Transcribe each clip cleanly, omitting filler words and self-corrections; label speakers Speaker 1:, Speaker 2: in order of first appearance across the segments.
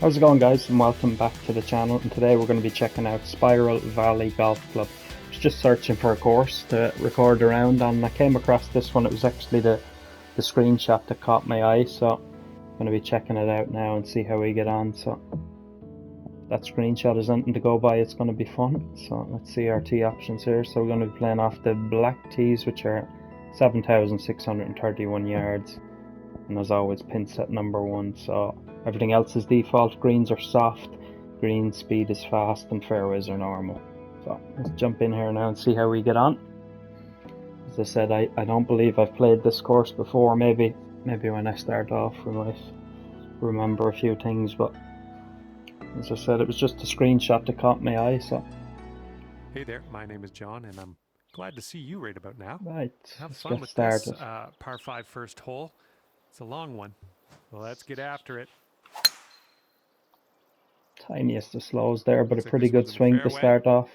Speaker 1: How's it going, guys, and welcome back to the channel. And today we're going to be checking out Spiral Valley Golf Club. I was just searching for a course to record around and I came across this one. It was actually the screenshot that caught my eye, so I'm going to be checking it out now and see how we get on. So if that screenshot is anything to go by, it's going to be fun. So let's see our tee options here. So we're going to be playing off the black tees, which are 7,631 yards, and as always pin set number 1. So everything else is default. Greens are soft, green speed is fast, and fairways are normal. So let's jump in here now and see how we get on. As I said, I don't believe I've played this course before. Maybe when I start off we might remember a few things, but as I said, it was just a screenshot that caught my eye. So
Speaker 2: hey there, my name is John and I'm glad to see you right about now.
Speaker 1: Right,
Speaker 2: Have
Speaker 1: let's
Speaker 2: fun
Speaker 1: get
Speaker 2: with
Speaker 1: started.
Speaker 2: this par 5 first hole. It's a long one. Well, let's get after it.
Speaker 1: Tiniest of slows there, but
Speaker 2: Looks
Speaker 1: a
Speaker 2: like
Speaker 1: pretty
Speaker 2: this
Speaker 1: good
Speaker 2: one's in the
Speaker 1: swing to
Speaker 2: fairway.
Speaker 1: start off.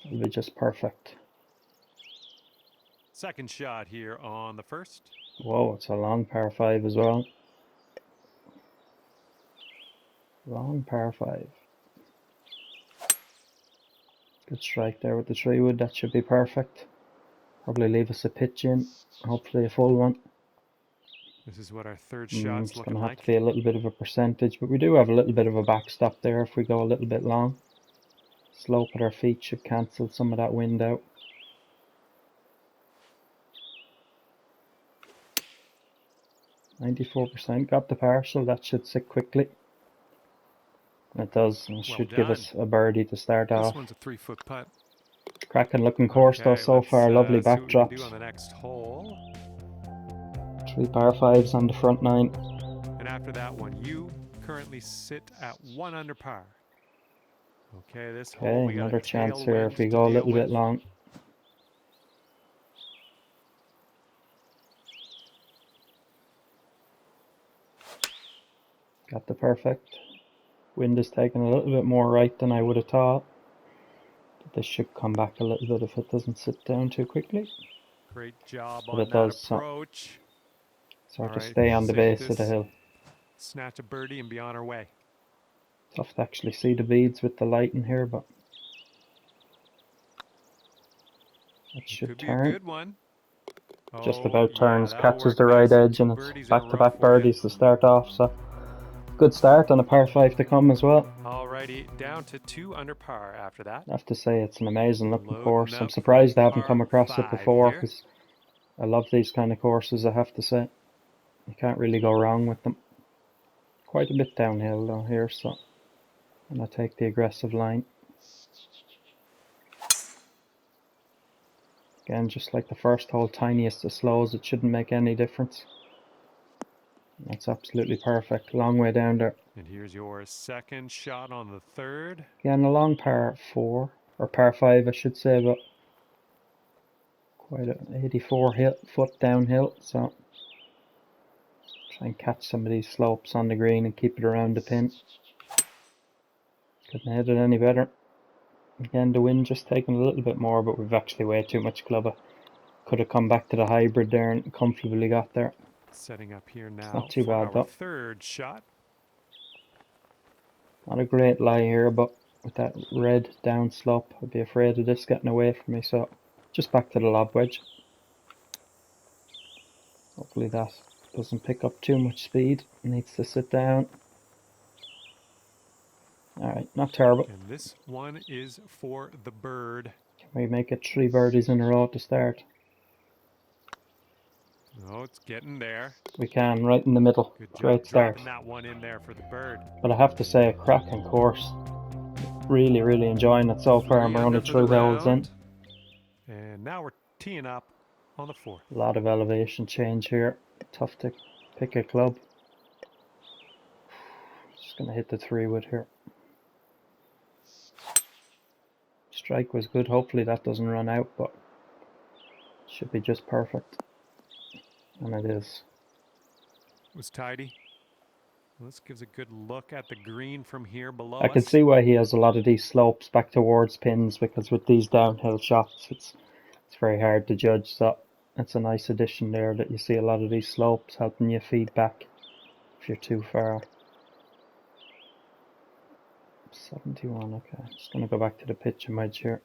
Speaker 1: It'll be just perfect.
Speaker 2: Second shot here on the first.
Speaker 1: Whoa, it's a long par 5 as well. Long par 5. Good strike there with the 3-wood. That should be perfect. Probably leave us a pitch in. Hopefully a full one.
Speaker 2: This is what our third shot's
Speaker 1: It's
Speaker 2: looking
Speaker 1: going to have
Speaker 2: like.
Speaker 1: to be a little bit of a percentage, but we do have a little bit of a backstop there if we go a little bit long. Slope at our feet should cancel some of that wind out. %, got the partial. That should sit quickly. It does. It should give us a birdie to start off.
Speaker 2: This one's a 3-foot putt.
Speaker 1: Cracking looking course though so far. Lovely
Speaker 2: see what we can do
Speaker 1: backdrops.
Speaker 2: on the next hole.
Speaker 1: 3 par 5s on the front 9.
Speaker 2: And after that one, you currently sit at 1 under par. Okay, this hole we got
Speaker 1: another
Speaker 2: a
Speaker 1: chance here if we
Speaker 2: tailwind
Speaker 1: go
Speaker 2: to
Speaker 1: a
Speaker 2: deal
Speaker 1: little
Speaker 2: with.
Speaker 1: bit long. Got the perfect. Wind is taking a little bit more right than I would have thought. But this should come back a little bit if it doesn't sit down too quickly.
Speaker 2: Great job
Speaker 1: But
Speaker 2: on
Speaker 1: it
Speaker 2: that
Speaker 1: does,
Speaker 2: approach.
Speaker 1: sort of stay on the base of the hill.
Speaker 2: Snatch a birdie and be on our way.
Speaker 1: Tough to actually see the beads with the light in here, but it should turn.
Speaker 2: Be a good one.
Speaker 1: Just about turns, catches
Speaker 2: the
Speaker 1: right edge, and it's back-to-back birdies to start off. So good start on a par 5 to come as well.
Speaker 2: Alrighty, down to 2 under par after that.
Speaker 1: I have to say it's an amazing looking course. I'm surprised I haven't come across it before, because I love these kind of courses, I have to say. You can't really go wrong with them. Quite a bit downhill though here, so I'm going to take the aggressive line. Again, just like the first hole, tiniest of slows, it shouldn't make any difference. That's absolutely perfect. Long way down there.
Speaker 2: And here's your second shot on the third.
Speaker 1: Again, a long par 4, or par 5 I should say, but quite an 84-foot downhill, so try and catch some of these slopes on the green and keep it around the pin. Couldn't hit it any better. Again, the wind just taking a little bit more, but we've actually way too much clubber. Could have come back to the hybrid there and comfortably got there.
Speaker 2: Setting up here now.
Speaker 1: It's not too bad though.
Speaker 2: Third shot.
Speaker 1: Not a great lie here, but with that red down slope, I'd be afraid of this getting away from me, so just back to the lob wedge. Hopefully that doesn't pick up too much speed. It needs to sit down. Alright, not terrible.
Speaker 2: And this one is for the bird.
Speaker 1: Can we make it 3 birdies in a row to start?
Speaker 2: Oh, it's getting there.
Speaker 1: We can, right in the middle. Great start.
Speaker 2: Dropping that one in there for the bird.
Speaker 1: But I have to say, a cracking course. Really, really enjoying it so far. We're only 3 holes in.
Speaker 2: And now we're teeing up on the 4th.
Speaker 1: A lot of elevation change here. Tough to pick a club. Just going to hit the 3-wood here. Strike was good. Hopefully that doesn't run out, but should be just perfect. And it is.
Speaker 2: It was tidy. This gives a good look at the green from here below
Speaker 1: I can see why he has a lot of these slopes back towards pins, because with these downhill shots it's very hard to judge. So it's a nice addition there that you see a lot of these slopes helping you feed back if you're too far. 71, okay. Just gonna go back to the pitching wedge here.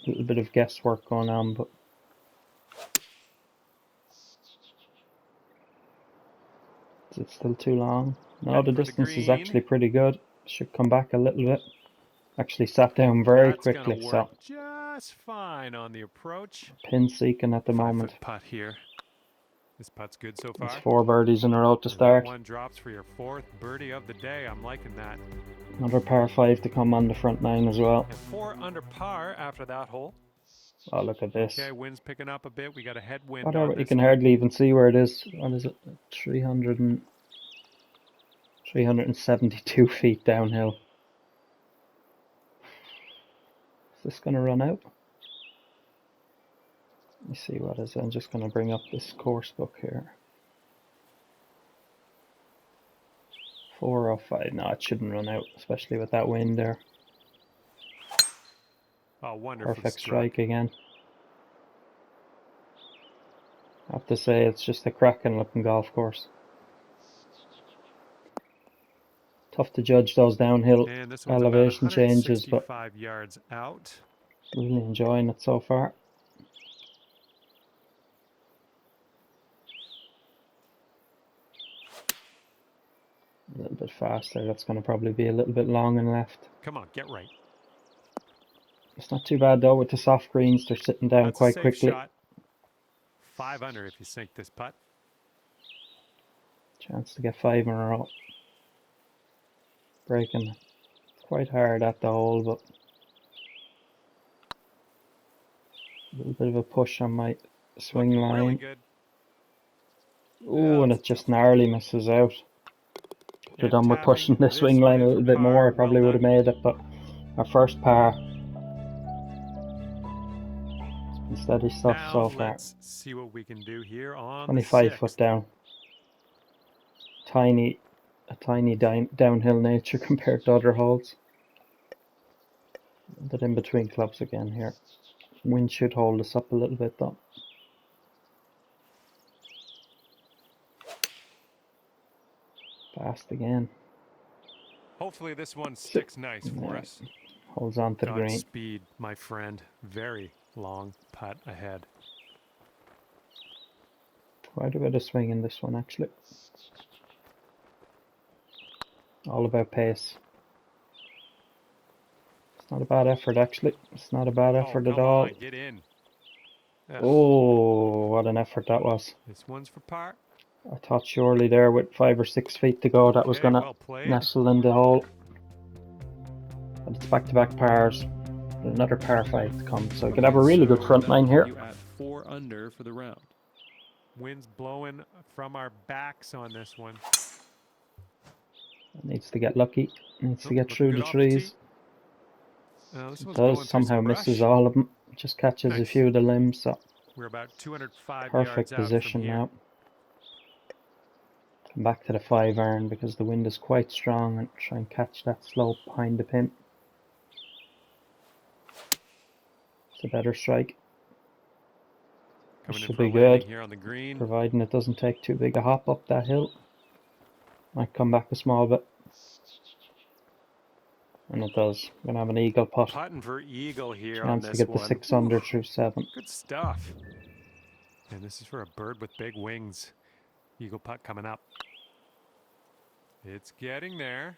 Speaker 1: A little bit of guesswork going on, but is it still too long? No,
Speaker 2: Heading
Speaker 1: the
Speaker 2: for the
Speaker 1: distance is
Speaker 2: green.
Speaker 1: actually pretty good. Should come back a little bit. Actually sat down very
Speaker 2: That's gonna
Speaker 1: quickly, so
Speaker 2: work just fine on the approach.
Speaker 1: pin seeking at the
Speaker 2: 5
Speaker 1: moment.
Speaker 2: foot putt here. This putt's good so
Speaker 1: It's
Speaker 2: far.
Speaker 1: 4 birdies in a row to
Speaker 2: As that
Speaker 1: start.
Speaker 2: one drops for your 4th birdie of the day. I'm liking that.
Speaker 1: Another par 5 to come on the front 9 as well.
Speaker 2: And 4 under par after that hole.
Speaker 1: Oh, look at this.
Speaker 2: Okay, wind's picking up a bit. We got a headwind
Speaker 1: Whatever,
Speaker 2: on
Speaker 1: you
Speaker 2: this
Speaker 1: can
Speaker 2: one.
Speaker 1: hardly even see where it is. What is it? 372 feet downhill. Is this going to run out? Let me see what is it. I'm just going to bring up this course book here. 405. No, it shouldn't run out, especially with that wind there.
Speaker 2: Oh, wonderful.
Speaker 1: Perfect strike again. I have to say, it's just a cracking looking golf course. Tough to judge those downhill
Speaker 2: And this one's
Speaker 1: elevation
Speaker 2: about
Speaker 1: changes, but
Speaker 2: 165 yards out.
Speaker 1: really enjoying it so far. A little bit faster. That's going to probably be a little bit long and left.
Speaker 2: Come on, get right.
Speaker 1: It's not too bad though with the soft greens. They're sitting down
Speaker 2: That's
Speaker 1: quite
Speaker 2: a safe
Speaker 1: quickly.
Speaker 2: shot. 5 under if you sink this putt.
Speaker 1: Chance to get 5 in a row. Breaking quite hard at the hole, but a little bit of a push on my swing
Speaker 2: Looking
Speaker 1: line.
Speaker 2: really good.
Speaker 1: Ooh,
Speaker 2: Yeah,
Speaker 1: and
Speaker 2: that's
Speaker 1: it
Speaker 2: a
Speaker 1: just
Speaker 2: tough one.
Speaker 1: narrowly misses out. Could have
Speaker 2: And
Speaker 1: done with
Speaker 2: tapping
Speaker 1: pushing the
Speaker 2: this
Speaker 1: swing
Speaker 2: one
Speaker 1: line a
Speaker 2: in
Speaker 1: little
Speaker 2: for
Speaker 1: bit more.
Speaker 2: par.
Speaker 1: I probably
Speaker 2: Well
Speaker 1: would have
Speaker 2: done.
Speaker 1: made it, but our first par. It's been steady stuff
Speaker 2: Now
Speaker 1: so far.
Speaker 2: let's see what we can do here on
Speaker 1: 25
Speaker 2: the 6th.
Speaker 1: foot down. A tiny downhill nature compared to other holes. But in between clubs again here. Wind should hold us up a little bit though. Fast again.
Speaker 2: Hopefully this one sticks nice for
Speaker 1: Yeah.
Speaker 2: us.
Speaker 1: Holds on to the green.
Speaker 2: Godspeed, my friend. Very long putt ahead.
Speaker 1: Quite a bit of swing in this one actually. All about pace. It's not a bad effort actually. It's not a bad effort at
Speaker 2: come
Speaker 1: all.
Speaker 2: on, get in. Yeah.
Speaker 1: Oh, what an effort that was.
Speaker 2: This one's for par.
Speaker 1: I thought surely there with 5 or 6 feet to go that was
Speaker 2: Okay,
Speaker 1: going to
Speaker 2: well played.
Speaker 1: nestle in the hole. But it's back-to-back pars. Another par 5 to come. So we could have a really good front nine here.
Speaker 3: You at 4 under for the round.
Speaker 2: Wind's blowing from our backs on this one.
Speaker 1: Needs to get lucky. Needs to get
Speaker 2: Looking
Speaker 1: through
Speaker 2: good
Speaker 1: the
Speaker 2: off the tee.
Speaker 1: trees.
Speaker 2: This one's
Speaker 1: Does.
Speaker 2: going through
Speaker 1: Somehow
Speaker 2: some
Speaker 1: misses
Speaker 2: brush.
Speaker 1: all of them. Just catches a
Speaker 2: Nice.
Speaker 1: few of the limbs. So
Speaker 2: We're about 205
Speaker 1: perfect
Speaker 2: yards out
Speaker 1: position
Speaker 2: from here.
Speaker 1: now. Come back to the 5 iron because the wind is quite strong and try and catch that slope behind the pin. It's a better strike.
Speaker 2: Coming in
Speaker 1: Should
Speaker 2: for a
Speaker 1: be
Speaker 2: landing
Speaker 1: good,
Speaker 2: here on the green.
Speaker 1: providing it doesn't take too big a hop up that hill. Might come back a small bit. And it does. We're gonna have an eagle putt.
Speaker 2: Putting for eagle here on
Speaker 1: Chance to
Speaker 2: this
Speaker 1: get the
Speaker 2: one.
Speaker 1: 6 under through 7.
Speaker 2: Good stuff. And this is for a bird with big wings. Eagle putt coming up. It's getting there.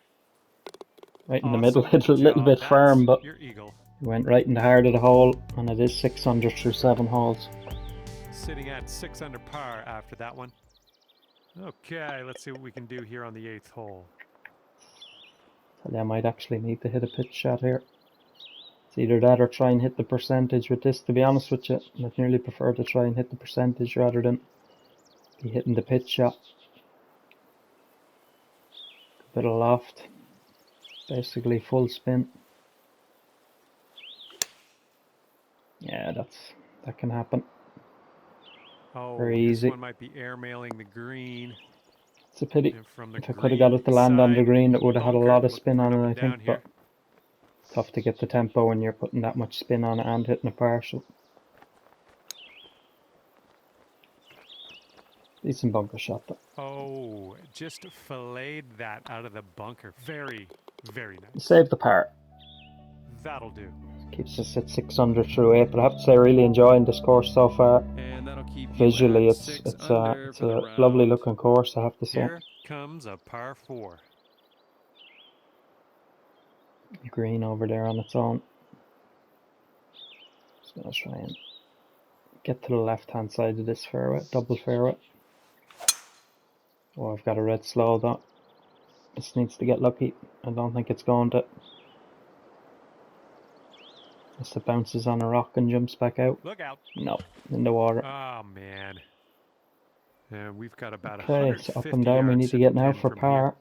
Speaker 1: Right in the
Speaker 2: Awesome
Speaker 1: middle, it's a little
Speaker 2: job.
Speaker 1: bit
Speaker 2: That's
Speaker 1: firm, but
Speaker 2: your eagle.
Speaker 1: went right in the heart of the hole, and it is 6 under through 7 holes.
Speaker 2: Sitting at 6 under par after that one. Okay, let's see what we can do here on the 8th hole.
Speaker 1: I might actually need to hit a pitch shot here. It's either that or try and hit the percentage with this. To be honest with you, I'd nearly prefer to try and hit the percentage rather than be hitting the pitch shot. A bit of loft. Basically full spin. Yeah, that can happen.
Speaker 2: Oh,
Speaker 1: Very
Speaker 2: this
Speaker 1: easy.
Speaker 2: one might be air mailing the green.
Speaker 1: It's a pity.
Speaker 2: And from the
Speaker 1: If I could have got it to land on the green, it would have had a
Speaker 2: bunker,
Speaker 1: lot of
Speaker 2: looking
Speaker 1: spin
Speaker 2: for
Speaker 1: on
Speaker 2: an
Speaker 1: it,
Speaker 2: up
Speaker 1: I
Speaker 2: and down
Speaker 1: think.
Speaker 2: here.
Speaker 1: But tough to get the tempo when you're putting that much spin on it and hitting a partial. Decent bunker shot though.
Speaker 2: Oh, just filleted that out of the bunker. Very, very nice.
Speaker 1: Save the par.
Speaker 2: That'll do.
Speaker 1: Keeps us at 6 under through 8, but I have to say, really enjoying this course so far.
Speaker 3: And that'll keep you
Speaker 1: Visually,
Speaker 3: at
Speaker 1: it's
Speaker 3: 6
Speaker 1: it's
Speaker 3: under
Speaker 1: it's
Speaker 3: for the
Speaker 1: a
Speaker 3: round.
Speaker 1: lovely looking course, I have to say.
Speaker 2: Here comes a par 4.
Speaker 1: Green over there on its own. Just gonna try and get to the left hand side of this fairway, double fairway. Oh, I've got a red slow though. This needs to get lucky. I don't think it's going to. Unless it bounces on a rock and jumps back out.
Speaker 2: Look out.
Speaker 1: No, in the water.
Speaker 2: Oh, man. And we've got about
Speaker 1: Okay, it's
Speaker 2: 150
Speaker 1: up and down. We
Speaker 2: yards
Speaker 1: need to
Speaker 2: the
Speaker 1: get now
Speaker 2: pin
Speaker 1: for
Speaker 2: from here.
Speaker 1: par.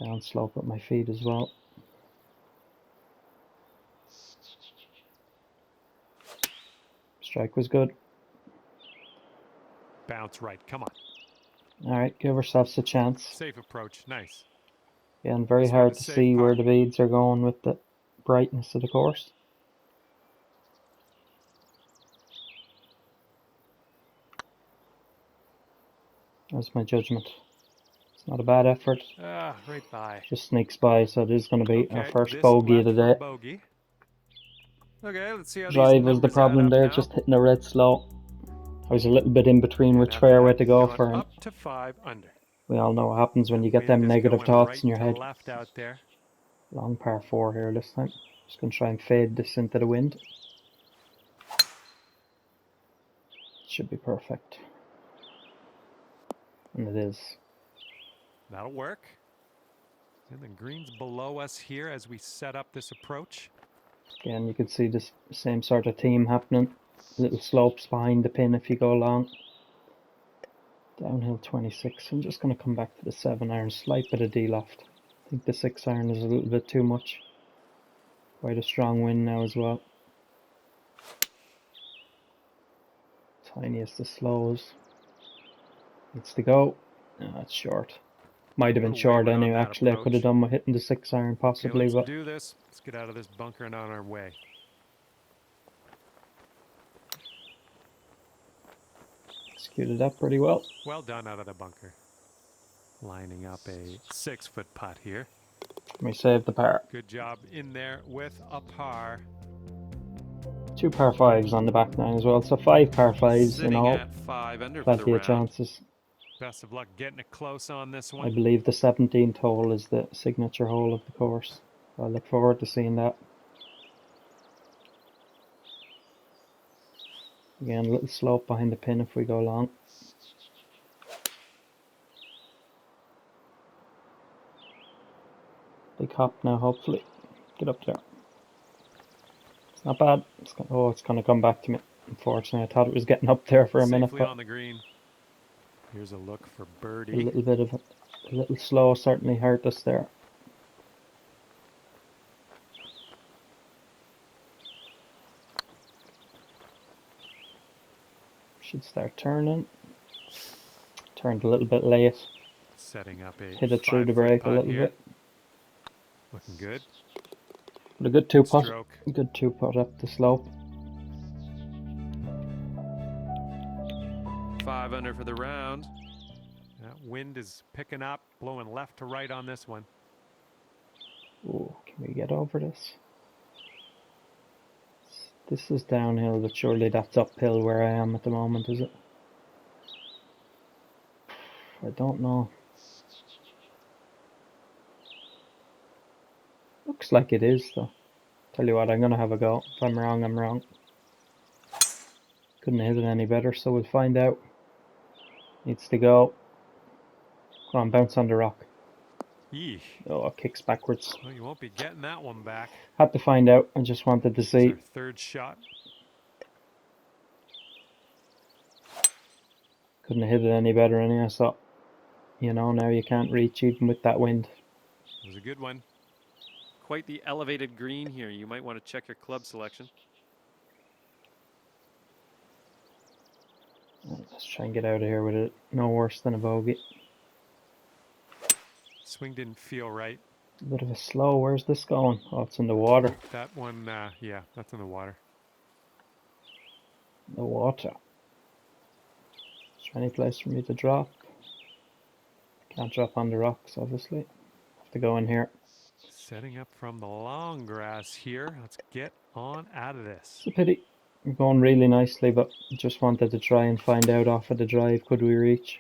Speaker 1: Down slope at my feet as well. Strike was good.
Speaker 2: Bounce right. Come on.
Speaker 1: Alright, give ourselves a chance.
Speaker 2: Safe approach. Nice.
Speaker 1: Again, very
Speaker 2: This one
Speaker 1: hard
Speaker 2: is
Speaker 1: to
Speaker 2: safe
Speaker 1: see
Speaker 2: par.
Speaker 1: where the beads are going with the brightness of the course. That's my judgment. It's not a bad effort.
Speaker 2: Ah, right by.
Speaker 1: Just sneaks by, so it is going to be our
Speaker 2: Okay,
Speaker 1: first
Speaker 2: this
Speaker 1: bogey of
Speaker 2: left
Speaker 1: the
Speaker 2: for
Speaker 1: day.
Speaker 2: bogey. Okay, let's see how these
Speaker 1: Drive was the
Speaker 2: numbers add
Speaker 1: problem
Speaker 2: up
Speaker 1: there,
Speaker 2: now.
Speaker 1: just hitting a red slow. I was a little bit in between
Speaker 2: And
Speaker 1: which
Speaker 2: after
Speaker 1: fairway
Speaker 2: that,
Speaker 1: to
Speaker 2: he's
Speaker 1: go
Speaker 2: gone
Speaker 1: for, and
Speaker 2: up to 5 under.
Speaker 1: we all know what happens when you get
Speaker 2: Wind
Speaker 1: them
Speaker 2: is
Speaker 1: negative
Speaker 2: going
Speaker 1: thoughts
Speaker 2: right
Speaker 1: in your
Speaker 2: to
Speaker 1: head.
Speaker 2: left out there.
Speaker 1: Long par 4 here this time. Just going to try and fade this into the wind. Should be perfect. And it is.
Speaker 2: That'll work. And the green's below us here as we set up this approach.
Speaker 1: Again, you can see this same sort of theme happening. Little slopes behind the pin if you go long. Downhill 26. I'm just going to come back to the 7 iron, slight bit of D-loft. I think the 6 iron is a little bit too much. Quite a strong wind now as well. Tiniest of slows. Needs to go. No, it's short. Might have been
Speaker 2: Little
Speaker 1: short
Speaker 2: wayward on
Speaker 1: anyway.
Speaker 2: that
Speaker 1: Actually, I could have
Speaker 2: approach.
Speaker 1: done with hitting the 6 iron
Speaker 2: Okay,
Speaker 1: possibly,
Speaker 2: let's
Speaker 1: but
Speaker 2: do this. Let's get out of this bunker and on our way.
Speaker 1: executed that pretty well.
Speaker 2: Well done out of the bunker. Lining up a 6-foot putt here.
Speaker 1: We saved the par.
Speaker 2: Good job in there with a par.
Speaker 1: 2 par 5s on the back nine as well, so 5 par 5s in
Speaker 3: Sitting
Speaker 1: all.
Speaker 3: at 5 under for the
Speaker 1: Plenty of
Speaker 3: round.
Speaker 1: chances.
Speaker 2: Best of luck getting it close on this
Speaker 1: I
Speaker 2: one.
Speaker 1: believe the 17th hole is the signature hole of the course. I look forward to seeing that. Again, a little slope behind the pin if we go long. Big hop now, hopefully. Get up there. It's not bad. It's going to come back to me. Unfortunately, I thought it was getting up there for a minute,
Speaker 2: Safely
Speaker 1: but
Speaker 2: on the green. Here's a look for
Speaker 1: a
Speaker 2: birdie.
Speaker 1: little bit of a little slow certainly hurt us there. Should start turning. Turned a little bit late.
Speaker 2: Setting up a
Speaker 1: Hit it through the
Speaker 2: 5-foot
Speaker 1: break a
Speaker 2: putt
Speaker 1: little
Speaker 2: here.
Speaker 1: bit.
Speaker 2: Looking good.
Speaker 1: But a good 2-putt.
Speaker 2: Stroke.
Speaker 1: Good 2-putt up the slope.
Speaker 3: 5 under for the round.
Speaker 2: That wind is picking up, blowing left to right on this one.
Speaker 1: Ooh, can we get over this? This is downhill, but surely that's uphill where I am at the moment, is it? I don't know. Looks like it is, though. Tell you what, I'm gonna have a go. If I'm wrong, I'm wrong. Couldn't hit it any better, so we'll find out. Needs to go. Come on, bounce on the rock.
Speaker 2: Yeesh.
Speaker 1: Oh, it kicks backwards.
Speaker 2: Well, you won't be getting that one back.
Speaker 1: Had to find out. I just wanted to
Speaker 2: This is
Speaker 1: see.
Speaker 2: our third shot.
Speaker 1: Couldn't have hit it any better anyway, so you know, now you can't reach even with that wind.
Speaker 2: It was a good one.
Speaker 3: Quite the elevated green here. You might want to check your club selection.
Speaker 1: Let's try and get out of here with it. No worse than a bogey.
Speaker 2: Swing didn't feel right.
Speaker 1: A bit of a slow. Where's this going? Oh, it's in the water.
Speaker 2: That one, yeah, that's in the water.
Speaker 1: The water. there any place for me to drop? Can't drop on the rocks, obviously. Have to go in here.
Speaker 2: Setting up from the long grass here. Let's get on out of this.
Speaker 1: It's a pity. We're going really nicely, but just wanted to try and find out off of the drive. Could we reach?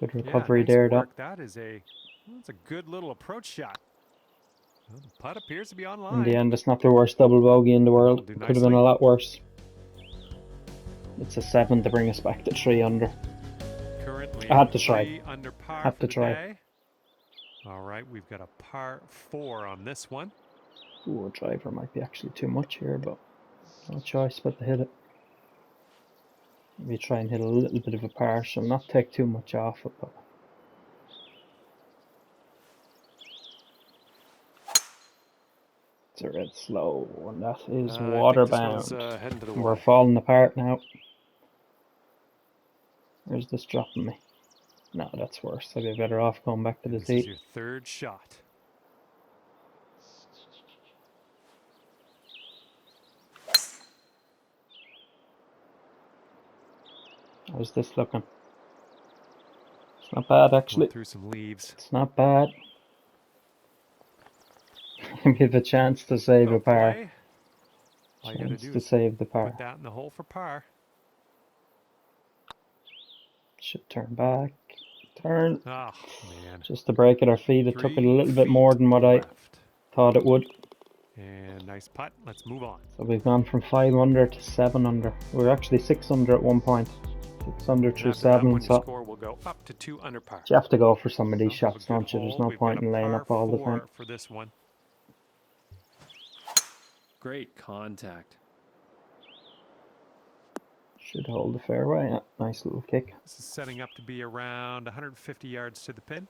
Speaker 1: Good recovery
Speaker 2: nice
Speaker 1: there,
Speaker 2: work. That's a good little approach shot. Well, the putt appears to be
Speaker 1: though.
Speaker 2: online.
Speaker 1: In the end, it's not the worst double bogey in the world.
Speaker 2: Do
Speaker 1: Could have been
Speaker 2: nicely.
Speaker 1: a lot worse. It's a 7 to bring us back to 3 under.
Speaker 2: Currently
Speaker 1: I had to try.
Speaker 2: 3 under par
Speaker 1: Had
Speaker 2: for
Speaker 1: to
Speaker 2: the
Speaker 1: try.
Speaker 2: day. All right, we've got a par 4 on this one.
Speaker 1: Ooh, a driver might be actually too much here, but no choice but to hit it. Maybe try and hit a little bit of a partial, not take too much off it, but it's a red slow, and that is water
Speaker 2: I think this one's
Speaker 1: bound.
Speaker 2: heading to the
Speaker 1: We're
Speaker 2: water.
Speaker 1: falling apart now. Where's this dropping me? No, that's worse. I'd be better off going back to the
Speaker 2: This is
Speaker 1: tee.
Speaker 2: your third shot.
Speaker 1: How's this looking? It's not bad, actually.
Speaker 2: Going through some leaves.
Speaker 1: It's not bad. Give me the chance to save a par.
Speaker 2: Play. All you got to
Speaker 1: Chance
Speaker 2: do
Speaker 1: to
Speaker 2: is
Speaker 1: save the
Speaker 2: put
Speaker 1: par.
Speaker 2: that in the hole for par.
Speaker 1: Should turn back. Turn.
Speaker 2: Oh, man.
Speaker 1: Just to break at our feet. It took it a little bit more than what I
Speaker 2: left.
Speaker 1: thought it would.
Speaker 2: And nice putt. Let's move on.
Speaker 1: So we've gone from 5 under to 7 under. We were actually 6 under at one point. 6 under
Speaker 2: And
Speaker 1: through
Speaker 2: after that
Speaker 1: 7.
Speaker 2: one, your
Speaker 1: So
Speaker 2: score will go up to 2 under par.
Speaker 1: you have to go for some of these
Speaker 2: Well, we have a
Speaker 1: shots,
Speaker 2: good
Speaker 1: don't you? There's
Speaker 2: hole.
Speaker 1: no
Speaker 2: We've
Speaker 1: point
Speaker 2: got a
Speaker 1: in laying
Speaker 2: par
Speaker 1: up all the
Speaker 2: 4
Speaker 1: time.
Speaker 2: for this one.
Speaker 3: Great contact.
Speaker 1: Should hold the fairway. Yeah, nice little kick.
Speaker 2: This is setting up to be around 150 yards to the pin.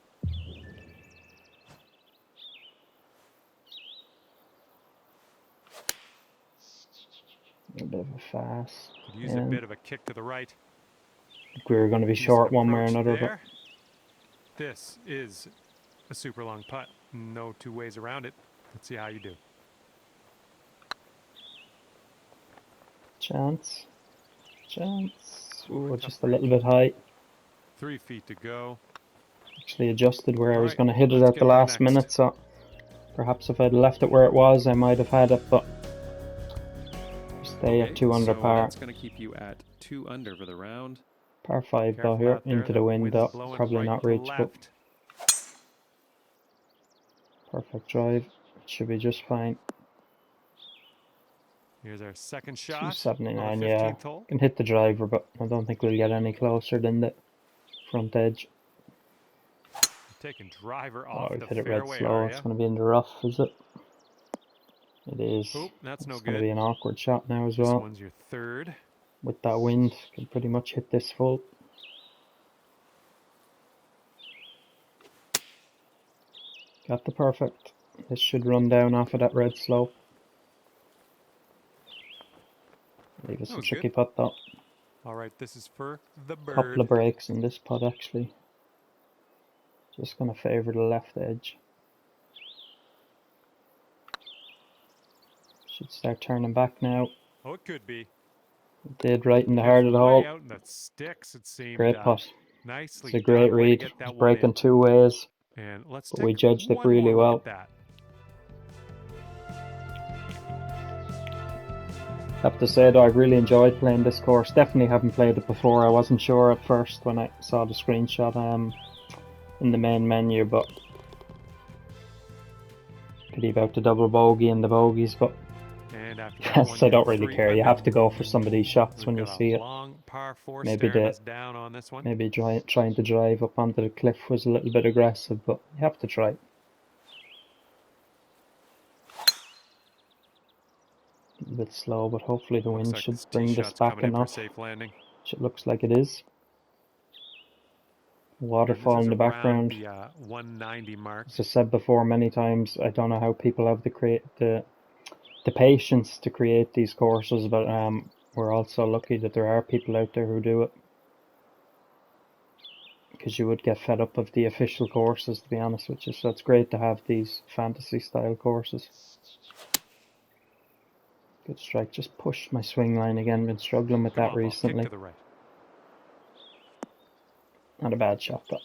Speaker 1: A bit of a fast.
Speaker 2: Could use a bit of a kick to the right.
Speaker 1: I think we were going to be
Speaker 2: Decent
Speaker 1: short one way or
Speaker 2: approach
Speaker 1: another,
Speaker 2: there. This is a super long putt. No two ways around it. Let's see how you do.
Speaker 1: but chance. Chance. Ooh, just a little bit high.
Speaker 2: 3 feet to go.
Speaker 1: Actually adjusted where I was
Speaker 2: Alright,
Speaker 1: going to hit it
Speaker 2: let's
Speaker 1: at
Speaker 2: get
Speaker 1: the
Speaker 2: there
Speaker 1: last
Speaker 2: next.
Speaker 1: minute, so perhaps if I'd left it where it was, I might have had it, but stay at 2 under
Speaker 3: so
Speaker 1: par.
Speaker 3: That's going to keep you at 2 under for the round.
Speaker 1: Par 5
Speaker 2: Careful
Speaker 1: though here,
Speaker 2: out there,
Speaker 1: into the wind
Speaker 2: wind's
Speaker 1: though.
Speaker 2: blowing
Speaker 1: Probably
Speaker 2: right
Speaker 1: not
Speaker 2: to
Speaker 1: reachable.
Speaker 2: left.
Speaker 1: Perfect drive. Should be just fine.
Speaker 2: Here's our second shot.
Speaker 1: 279,
Speaker 2: on the
Speaker 1: yeah.
Speaker 2: 15th hole.
Speaker 1: Can hit the driver, but I don't think we'll get any closer than the front edge.
Speaker 2: Taking driver
Speaker 1: Oh,
Speaker 2: off
Speaker 1: we've
Speaker 2: the
Speaker 1: hit it red
Speaker 2: fairway,
Speaker 1: slow.
Speaker 2: are
Speaker 1: It's
Speaker 2: ya?
Speaker 1: going to be in the rough, is it? It is.
Speaker 2: Oop, that's no
Speaker 1: It's going to
Speaker 2: good.
Speaker 1: be an awkward shot now as
Speaker 2: This
Speaker 1: well.
Speaker 2: one's your third.
Speaker 1: With that wind, can pretty much hit this full. Got the perfect. This should run down off of that red slope. Leave us
Speaker 2: That
Speaker 1: a
Speaker 2: was
Speaker 1: tricky
Speaker 2: good.
Speaker 1: putt though.
Speaker 2: All right, this is for the bird.
Speaker 1: Couple of breaks in this putt actually. Just going to favour the left edge. Should start turning back now.
Speaker 2: Oh, it could be.
Speaker 1: It did right in the
Speaker 2: It's
Speaker 1: heart of the
Speaker 2: way
Speaker 1: hole.
Speaker 2: out in the sticks, it seemed.
Speaker 1: Great putt.
Speaker 2: Nicely
Speaker 1: It's a great
Speaker 2: done. Way to
Speaker 1: read.
Speaker 2: get
Speaker 1: It's
Speaker 2: that one
Speaker 1: breaking
Speaker 2: in.
Speaker 1: 2 ways.
Speaker 2: And let's
Speaker 1: But
Speaker 2: take
Speaker 1: we judged it
Speaker 2: one
Speaker 1: really
Speaker 2: more
Speaker 1: well.
Speaker 2: look at that.
Speaker 1: Have to say though, I've really enjoyed playing this course. Definitely haven't played it before. I wasn't sure at first when I saw the screenshot in the main menu, but pity about the double bogey and the bogeys, but
Speaker 2: And after that
Speaker 1: yes,
Speaker 2: one,
Speaker 1: I
Speaker 2: you're
Speaker 1: don't really
Speaker 2: 3
Speaker 1: care. You
Speaker 2: under.
Speaker 1: have to go for some of these shots
Speaker 2: We've
Speaker 1: when you
Speaker 2: got
Speaker 1: see
Speaker 2: a
Speaker 1: it.
Speaker 2: long par 4
Speaker 1: Maybe
Speaker 2: staring
Speaker 1: the
Speaker 2: us down on this one.
Speaker 1: maybe trying to drive up onto the cliff was a little bit aggressive, but you have to try. A little bit slow, but hopefully the wind
Speaker 2: Looks like
Speaker 1: should
Speaker 2: this tee
Speaker 1: bring this
Speaker 2: shot's
Speaker 1: back
Speaker 2: coming in for a
Speaker 1: enough.
Speaker 2: safe landing.
Speaker 1: Which it looks like it is.
Speaker 2: And
Speaker 1: Waterfall
Speaker 2: this
Speaker 1: in
Speaker 2: is
Speaker 1: the
Speaker 2: around
Speaker 1: background.
Speaker 2: the 190 mark.
Speaker 1: As I said before many times, I don't know how people have the patience to create these courses, but we're also lucky that there are people out there who do it. Because you would get fed up of the official courses, to be honest with you. So it's great to have these fantasy style courses. Good strike. Just pushed my swing line again. Been struggling with
Speaker 2: Come
Speaker 1: that
Speaker 2: on, ball.
Speaker 1: recently.
Speaker 2: Kick to the right.
Speaker 1: Not a bad shot, but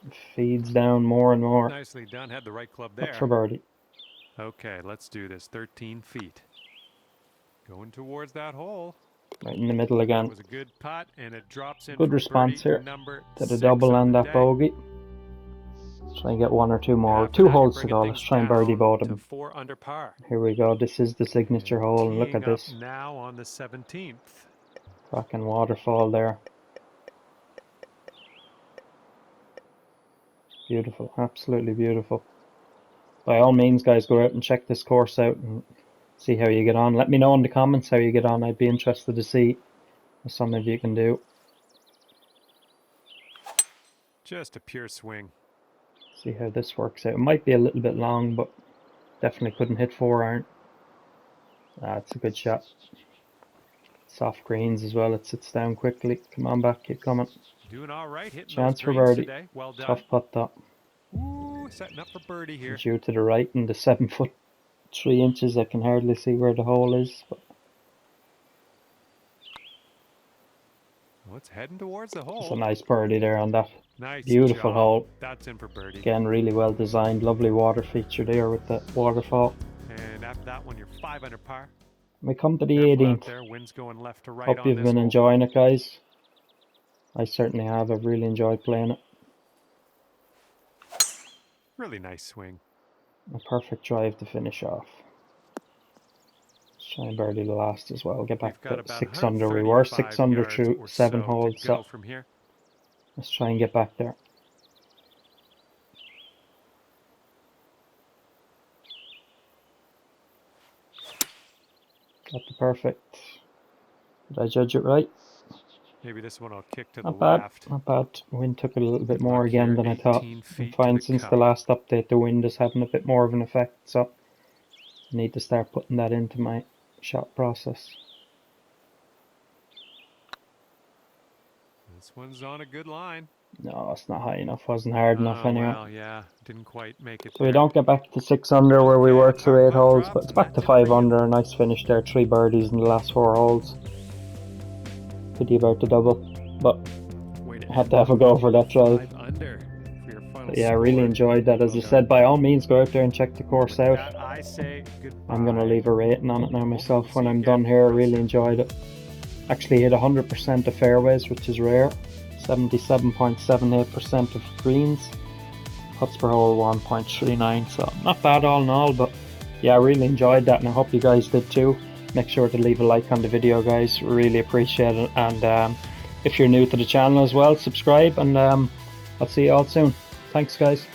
Speaker 1: it feeds down more and more.
Speaker 2: Nicely done. Had the right club
Speaker 1: Up
Speaker 2: there.
Speaker 1: for birdie.
Speaker 2: Okay, let's do this. 13 feet. Going towards that hole.
Speaker 1: Right in the middle
Speaker 2: That
Speaker 1: again.
Speaker 2: was a good putt, and it drops in
Speaker 1: Good
Speaker 2: for
Speaker 1: response
Speaker 2: birdie
Speaker 1: here
Speaker 2: number
Speaker 1: to the
Speaker 2: 6
Speaker 1: double
Speaker 2: of
Speaker 1: and
Speaker 2: the
Speaker 1: that
Speaker 2: day.
Speaker 1: bogey. Try and get one or two more.
Speaker 2: After
Speaker 1: 2
Speaker 2: that, you're
Speaker 1: holes to
Speaker 2: bringing
Speaker 1: go.
Speaker 2: things
Speaker 1: Let's try and birdie
Speaker 2: down
Speaker 1: both of
Speaker 2: to
Speaker 1: them.
Speaker 2: 4 under par.
Speaker 1: Here we go. This is the signature
Speaker 2: And
Speaker 1: hole, and look at
Speaker 2: teeing up
Speaker 1: this.
Speaker 2: now on the 17th.
Speaker 1: Cracking waterfall there. Beautiful. Absolutely beautiful. By all means, guys, go out and check this course out and see how you get on. Let me know in the comments how you get on. I'd be interested to see what some of you can do.
Speaker 2: Just a pure swing.
Speaker 1: See how this works out. It might be a little bit long, but definitely couldn't hit 4 iron. That's a good shot. Soft greens as well. It sits down quickly. Come on back, keep coming.
Speaker 2: Doing all right, hitting
Speaker 1: Chance
Speaker 2: those
Speaker 1: for
Speaker 2: greens
Speaker 1: birdie.
Speaker 2: today. Well done.
Speaker 1: Tough putt though.
Speaker 2: Ooh, setting up for birdie here.
Speaker 1: Due to the right and the 7 foot 3 inches. I can hardly see where the hole is. But
Speaker 2: Well, it's heading towards the hole.
Speaker 1: it's a nice birdie there on that.
Speaker 2: Nice
Speaker 1: Beautiful
Speaker 2: job.
Speaker 1: hole.
Speaker 2: That's in for birdie.
Speaker 1: Again, really well designed. Lovely water feature there with the waterfall.
Speaker 2: And after that one, you're 5 under par.
Speaker 1: We come to the
Speaker 2: Careful out
Speaker 1: 18th.
Speaker 2: there. Wind's going left to right
Speaker 1: Hope
Speaker 2: on
Speaker 1: you've
Speaker 2: this
Speaker 1: been
Speaker 2: hole.
Speaker 1: enjoying it, guys. I certainly have. I've really enjoyed playing it.
Speaker 2: Really nice swing.
Speaker 1: A perfect drive to finish off. Let's try and birdie the last as well. Get back
Speaker 2: We've got
Speaker 1: to
Speaker 2: about
Speaker 1: 6 under. We were 6
Speaker 2: 135
Speaker 1: under
Speaker 2: yards
Speaker 1: through
Speaker 2: or
Speaker 1: 7
Speaker 2: so
Speaker 1: holes.
Speaker 2: to go
Speaker 1: So
Speaker 2: from here.
Speaker 1: let's try and get back there. Got the perfect. Did I judge it right?
Speaker 2: Maybe this one will kick to
Speaker 1: Not
Speaker 2: the
Speaker 1: bad.
Speaker 2: left.
Speaker 1: Not bad. Wind took it a little bit
Speaker 2: Good
Speaker 1: more
Speaker 2: luck
Speaker 1: again
Speaker 2: here,
Speaker 1: than I thought.
Speaker 2: 18
Speaker 1: I
Speaker 2: feet to
Speaker 1: find
Speaker 2: the
Speaker 1: since
Speaker 2: cup.
Speaker 1: the last update the wind is having a bit more of an effect. So I need to start putting that into my shot process.
Speaker 2: This one's on a good line.
Speaker 1: No, it's not high enough. Wasn't hard enough
Speaker 2: Oh,
Speaker 1: anyway.
Speaker 2: well, yeah. Didn't quite make it
Speaker 1: So we
Speaker 2: there.
Speaker 1: don't get back to 6 under where we
Speaker 2: Okay,
Speaker 1: were
Speaker 2: the
Speaker 1: through
Speaker 2: par
Speaker 1: 8
Speaker 2: putt
Speaker 1: holes,
Speaker 2: drops,
Speaker 1: but it's
Speaker 2: and
Speaker 1: back to
Speaker 2: that's it for
Speaker 1: 5
Speaker 2: you.
Speaker 1: under. A nice finish there. 3 birdies in the last 4 holes. Pity about the double, but
Speaker 2: Way to
Speaker 1: I had
Speaker 2: end
Speaker 1: to have a go for that drive.
Speaker 2: 5 under for your final
Speaker 1: But yeah, I really
Speaker 2: score.
Speaker 1: enjoyed that. As
Speaker 2: Well
Speaker 1: I said,
Speaker 2: done.
Speaker 1: by all means, go out there and check the course
Speaker 2: With
Speaker 1: out.
Speaker 2: that, I say goodbye.
Speaker 1: I'm going to leave a rating on it now myself
Speaker 2: Hopefully
Speaker 1: when
Speaker 2: we'll
Speaker 1: I'm
Speaker 2: see
Speaker 1: done
Speaker 2: you
Speaker 1: here. I
Speaker 2: again
Speaker 1: really
Speaker 2: real soon.
Speaker 1: enjoyed it. Actually hit 100% of fairways, which is rare. 77.78% of greens. Putts per hole 1.39, so not bad all in all, but yeah, I really enjoyed that and I hope you guys did too. Make sure to leave a like on the video, guys. Really appreciate it. And if you're new to the channel as well, subscribe, and I'll see you all soon. Thanks, guys.